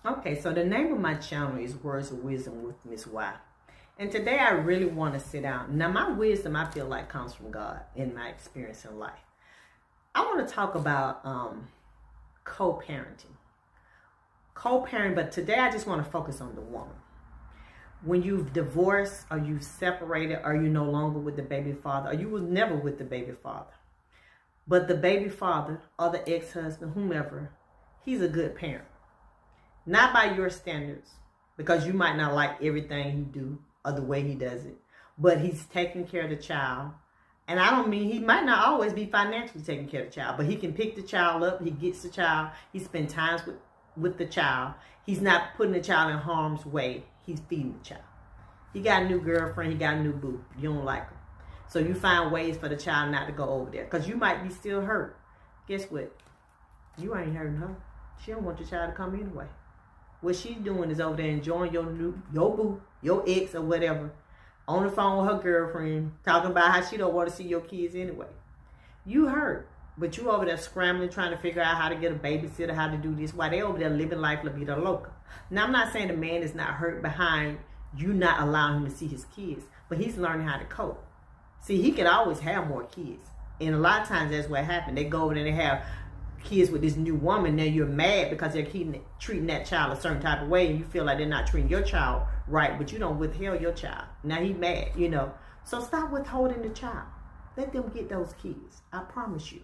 Okay, so the name of my channel is Words of Wisdom with Miss Y. And today I really want to sit down. Now, my wisdom, I feel like, comes from God in my experience in life. I want to talk about co-parenting. Co-parenting, but today I just want to focus on the woman. When you've divorced or you've separated or you're no longer with the baby father or you was never with the baby father, but the baby father or the ex-husband, whomever, he's a good parent. Not by your standards, because you might not like everything he do or the way he does it, but he's taking care of the child. And I don't mean he might not always be financially taking care of the child, but he can pick the child up, he gets the child, he spends time with the child. He's not putting the child in harm's way. He's feeding the child. He got a new girlfriend, he got a new boo. You don't like her. So you find ways for the child not to go over there, because you might be still hurt. Guess what? You ain't hurting her. She don't want your child to come anyway. What she's doing is over there enjoying your boo, your ex or whatever, on the phone with her girlfriend, talking about how she don't want to see your kids anyway. You hurt, but you over there scrambling, trying to figure out how to get a babysitter, how to do this, while they over there living life la vida loca. Now, I'm not saying the man is not hurt behind you not allowing him to see his kids, but he's learning how to cope. See, he could always have more kids. And a lot of times that's what happened. They go over there and they have kids with this new woman. Now you're mad because they're treating that child a certain type of way, and you feel like they're not treating your child right, but you don't withhold your child. Now he mad, So stop withholding the child. Let them get those kids. I promise you.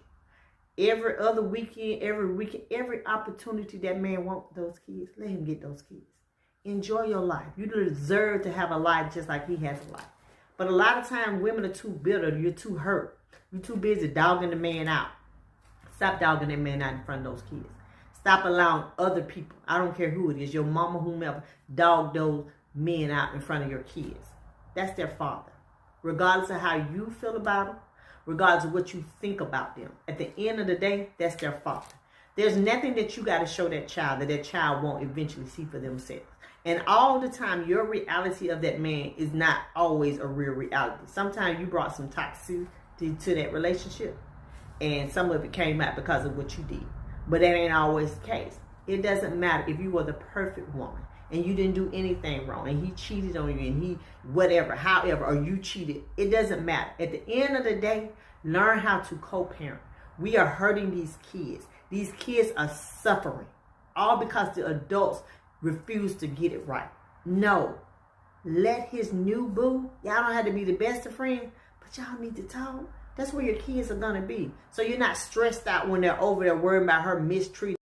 Every other weekend, every opportunity that man wants those kids, let him get those kids. Enjoy your life. You deserve to have a life just like he has a life. But a lot of times women are too bitter. You're too hurt. You're too busy dogging the man out. Stop dogging that man out in front of those kids. Stop allowing other people, I don't care who it is, your mama, whomever, dog those men out in front of your kids. That's their father. Regardless of how you feel about them, regardless of what you think about them, at the end of the day, that's their father. There's nothing that you got to show that child won't eventually see for themselves. And all the time, your reality of that man is not always a real reality. Sometimes you brought some toxicity to that relationship, and some of it came out because of what you did. But that ain't always the case. It doesn't matter if you were the perfect woman and you didn't do anything wrong and he cheated on you and he whatever, however, or you cheated. It doesn't matter. At the end of the day, learn how to co-parent. We are hurting these kids. These kids are suffering. All because the adults refuse to get it right. No. Let his new boo, y'all don't have to be the best of friends, but y'all need to talk. That's where your kids are going to be. So you're not stressed out when they're over there worrying about her mistreating.